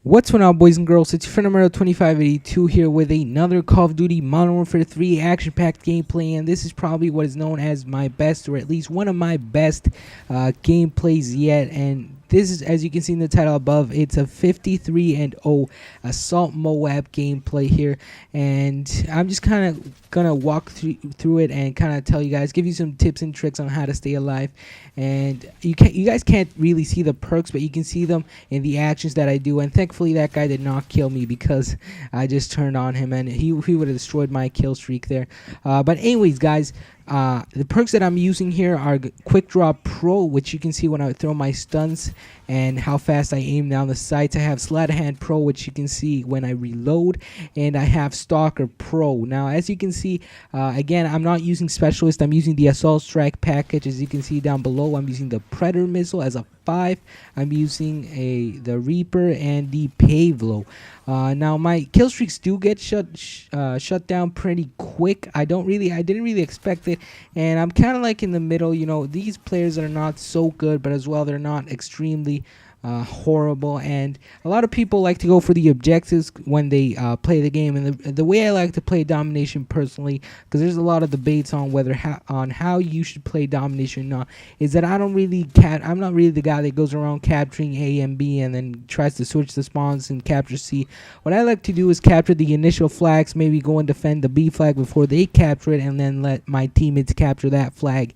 What's going on, boys and girls? It's your friend Mw3 Mw3 here with another Call of Duty Modern Warfare 3 action-packed gameplay, and this is probably what is known as my best, or at least one of my best gameplays yet. And this is, as you can see in the title above, it's a 53-0 Assault Moab gameplay here, and I'm just kind of gonna walk through it and kind of tell you guys, give you some tips and tricks on how to stay alive. And you guys can't really see the perks, but you can see them in the actions that I do. And thankfully that guy did not kill me, because I just turned on him and he would have destroyed my kill streak there. But anyways, guys, the perks that I'm using here are Quick Draw Pro, which you can see when I throw my stuns and how fast I aim down the sights. I have Sleight of Hand Pro, which you can see when I reload, and I have Stalker Pro. Now, as you can see, again, I'm not using Specialist. I'm using the Assault Strike package. As you can see down below, I'm using the Predator Missile as a 5. I'm using the Reaper and the Pavlo. Now my kill streaks do get shut down pretty quick. I didn't really expect it, and I'm kind of like in the middle. You know, these players are not so good, but as well they're not extremely horrible. And a lot of people like to go for the objectives when they play the game, and the way I like to play Domination personally, because there's a lot of debates on how you should play Domination or not, is that I'm not really the guy that goes around capturing A and B and then tries to switch the spawns and capture C. What I like to do is capture the initial flags, maybe go and defend the B flag before they capture it, and then let my teammates capture that flag.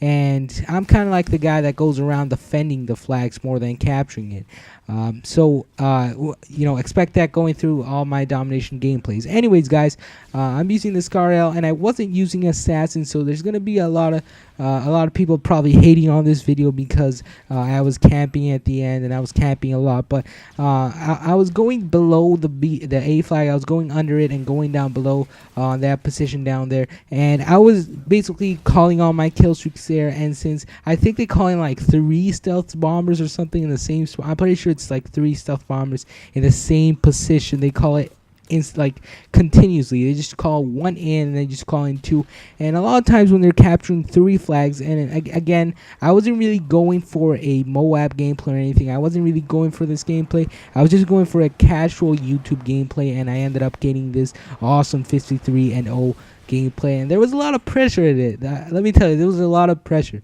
And I'm kind of like the guy that goes around defending the flags more than capturing it. You know, expect that going through all my Domination gameplays. Anyways, guys, I'm using the Scar-L, and I wasn't using Assassin, so there's gonna be a lot of people probably hating on this video because I was camping at the end, and I was camping a lot. But I was going below the A flag. I was going under it and going down below that position down there, and I was basically calling on my kill streaks there. And since I think they call in like 3 stealth bombers or something in the same spot, I'm pretty sure it's like 3 stealth bombers in the same position. They call it like continuously. They just call 1 in and they just call in 2. And a lot of times when they're capturing 3 flags, and again, I wasn't really going for a Moab gameplay or anything. I wasn't really going for this gameplay. I was just going for a casual YouTube gameplay, and I ended up getting this awesome 53-0 gameplay. And there was a lot of pressure in it. Let me tell you, there was a lot of pressure,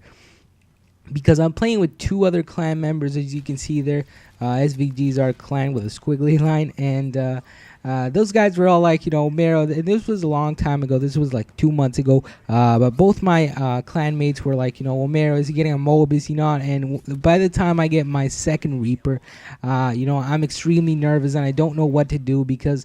because I'm playing with 2 other clan members, as you can see there. SVG's our clan with a squiggly line, and those guys were all like, you know, Mero. This was a long time ago. This was like 2 months ago. But both my clan mates were like, you know, well, Mero, is he getting a Moab? Is he not? And by the time I get my second Reaper, you know, I'm extremely nervous and I don't know what to do, because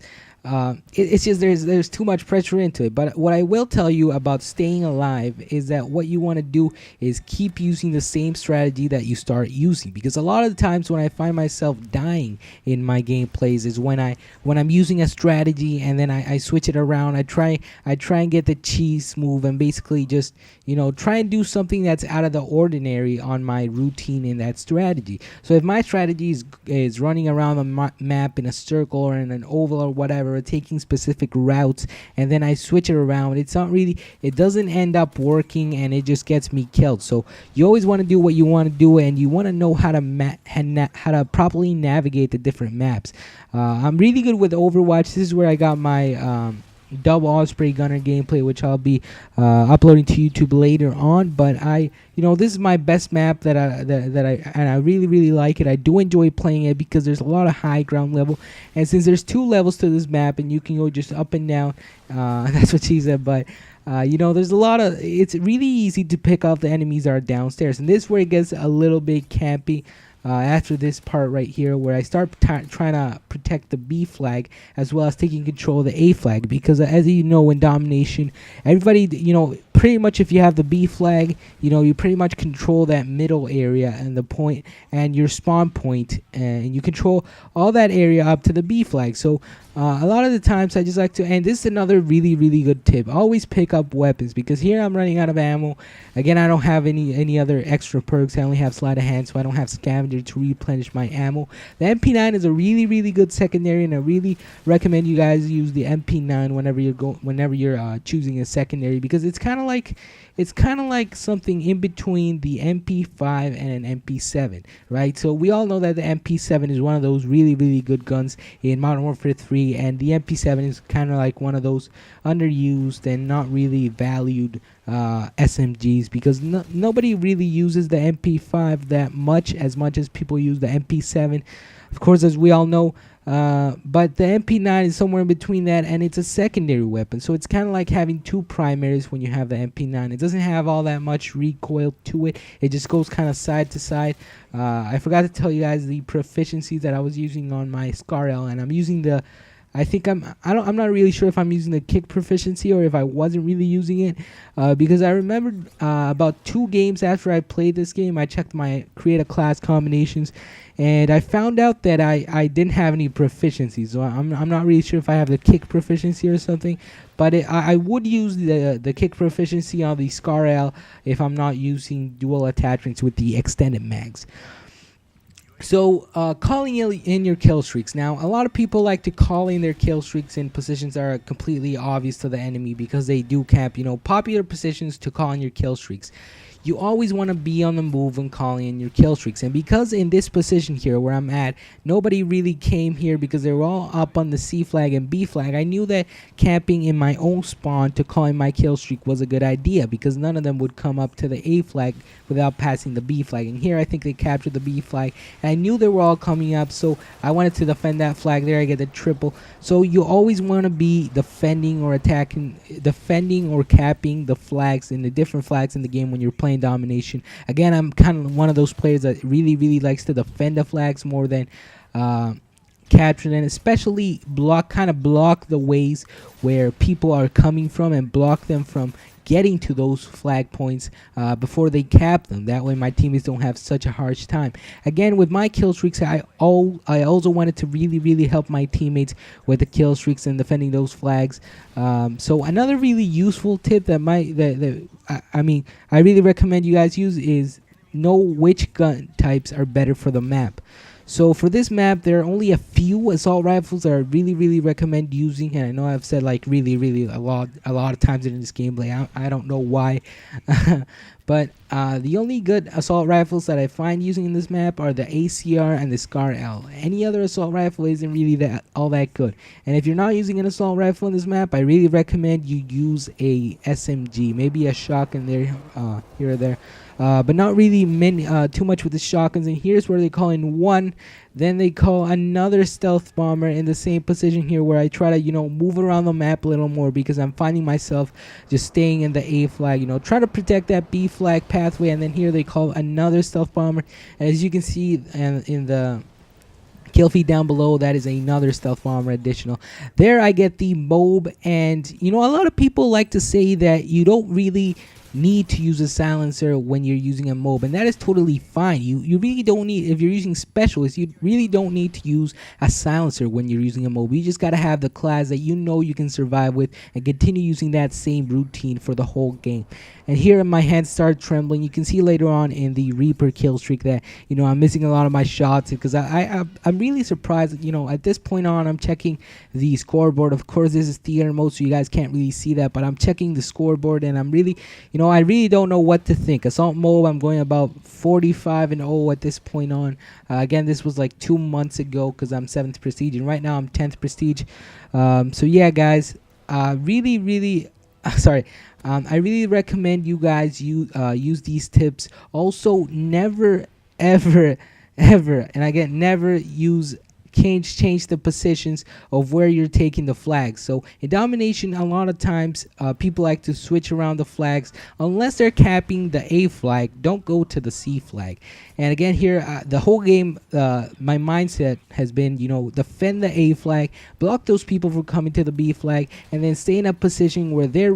it's just there's too much pressure into it. But what I will tell you about staying alive is that what you want to do is keep using the same strategy that you start using, because a lot of the times when I find myself dying in my gameplays is when I'm using a strategy and then I switch it around. I try and get the cheese move and basically just, you know, try and do something that's out of the ordinary on my routine in that strategy. So if my strategy is running around the map in a circle or in an oval or whatever, or taking specific routes, and then I switch it around, it doesn't end up working, and it just gets me killed. So you always want to do what you want to do, and you want to know how to properly navigate the different maps. I'm really good with Overwatch. This is where I got my double Osprey gunner gameplay, which I'll be uploading to YouTube later on. But this is my best map that I really like it. I do enjoy playing it because there's a lot of high ground level, and since there's 2 levels to this map and you can go just up and down, that's what she said. But there's a lot of, it's really easy to pick off the enemies that are downstairs, and this is where it gets a little bit campy. After this part right here, where I start trying to protect the B flag as well as taking control of the A flag, because as you know, in Domination, everybody, pretty much if you have the B flag, you pretty much control that middle area and the point and your spawn point, and you control all that area up to the B flag. So a lot of the times I just like to, and this is another really good tip, always pick up weapons, because here I'm running out of ammo. Again, I don't have any other extra perks. I only have Sleight of Hand, so I don't have Scavenger to replenish my ammo. The MP9 is a really good secondary, and I really recommend you guys use the MP9 whenever you're choosing a secondary, because it's kind of kind of like something in between the MP5 and an MP7, right? So we all know that the MP7 is one of those really, really good guns in Modern Warfare 3, and the MP7 is kind of like one of those underused and not really valued SMGs, because nobody really uses the MP5 that much as people use the MP7, of course, as we all know. But the MP9 is somewhere in between that, and it's a secondary weapon. So it's kind of like having two primaries when you have the MP9. It doesn't have all that much recoil to it. It just goes kind of side to side. I forgot to tell you guys the proficiencies that I was using on my SCAR-L, and I'm using the... I'm not really sure if I'm using the kick proficiency or if I wasn't really using it, because I remembered about 2 games after I played this game, I checked my create a class combinations, and I found out that I didn't have any proficiency. So I'm not really sure if I have the kick proficiency or something, but I would use the kick proficiency on the SCAR-L if I'm not using dual attachments with the extended mags. So, calling in your kill streaks. Now, a lot of people like to call in their kill streaks in positions that are completely obvious to the enemy because they do camp, popular positions to call in your kill streaks. You always want to be on the move when calling in your kill streaks. And because in this position here where I'm at, nobody really came here because they were all up on the C flag and B flag, I knew that camping in my own spawn to call in my kill streak was a good idea, because none of them would come up to the A flag without passing the B flag. And here I think they captured the B flag, and I knew they were all coming up, so I wanted to defend that flag. There I get the triple. So you always want to be defending or capping the flags in the different flags in the game when you're playing Domination. Again, I'm kind of one of those players that really likes to defend the flags more than capture them, especially block the ways where people are coming from and block them from getting to those flag points before they cap them. That way my teammates don't have such a harsh time. Again, with my kill streaks, I also wanted to really help my teammates with the kill streaks and defending those flags. So another really useful tip that I really recommend you guys use is know which gun types are better for the map. So for this map, there are only a few assault rifles that I really recommend using, and I know I've said like really a lot of times in this gameplay. I don't know why, but the only good assault rifles that I find using in this map are the ACR and the SCAR-L. Any other assault rifle isn't really all that good. And if you're not using an assault rifle in this map, I really recommend you use a SMG, maybe a shotgun there, here or there. But not really too much with the shotguns. And here's where they call in one. Then they call another stealth bomber in the same position here, where I try to, move around the map a little more, because I'm finding myself just staying in the A flag, try to protect that B flag pathway. And then here they call another stealth bomber. And as you can see in the kill feed down below, that is another stealth bomber additional. There I get the Moab, and a lot of people like to say that you don't really need to use a silencer when you're using a Moab, and that is totally fine. You really don't need, if you're using specialists, you really don't need to use a silencer when you're using a Moab. You just got to have the class that you can survive with and continue using that same routine for the whole game. And here my hands start trembling. You can see later on in the Reaper kill streak that I'm missing a lot of my shots, because I'm really surprised. At this point on, I'm checking the scoreboard. Of course, this is theater mode, so you guys can't really see that, but I'm checking the scoreboard, and I'm really I really don't know what to think. Assault Moab, I'm going about 45-0 at this point on. Again, this was like 2 months ago, because I'm 7th prestige, and right now I'm 10th prestige. So yeah, guys, I really recommend you guys use these tips. Also, never ever, and again, never change the positions of where you're taking the flags. So in Domination, a lot of times people like to switch around the flags. Unless they're capping the A flag, don't go to the C flag. And again, here the whole game, my mindset has been, defend the A flag, block those people from coming to the B flag, and then stay in a position where they're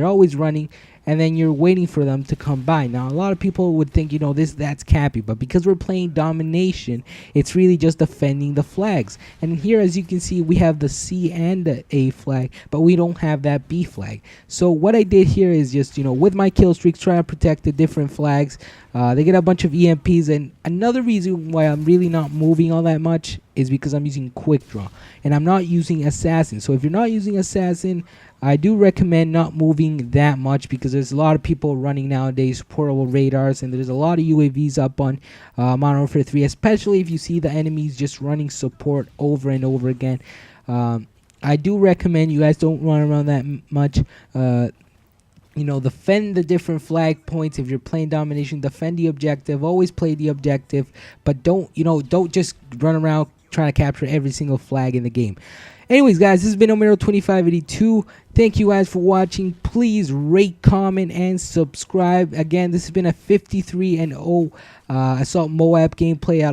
always running, and then you're waiting for them to come by. Now, a lot of people would think, that's cappy, but because we're playing Domination, it's really just defending the flags. And here, as you can see, we have the C and the A flag, but we don't have that B flag. So what I did here is just, with my kill streaks, try to protect the different flags. They get a bunch of EMPs, and another reason why I'm really not moving all that much is because I'm using quick draw and I'm not using assassin. So if you're not using assassin, I do recommend not moving that much, because there's a lot of people running nowadays portable radars, and there's a lot of UAVs up on Modern Warfare 3, especially if you see the enemies just running support over and over again. I do recommend you guys don't run around that much. You know, defend the different flag points. If you're playing domination, defend the objective. Always play the objective, but don't just run around trying to capture every single flag in the game. Anyways, guys, this has been Mw3 Mw3. Thank you guys for watching. Please rate, comment, and subscribe. Again, this has been a 53-0 Assault Moab gameplay.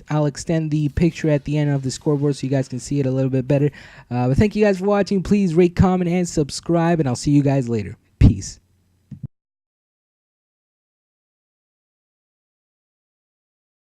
I'll extend the picture at the end of the scoreboard so you guys can see it a little bit better. But thank you guys for watching. Please rate, comment, and subscribe, and I'll see you guys later. Peace.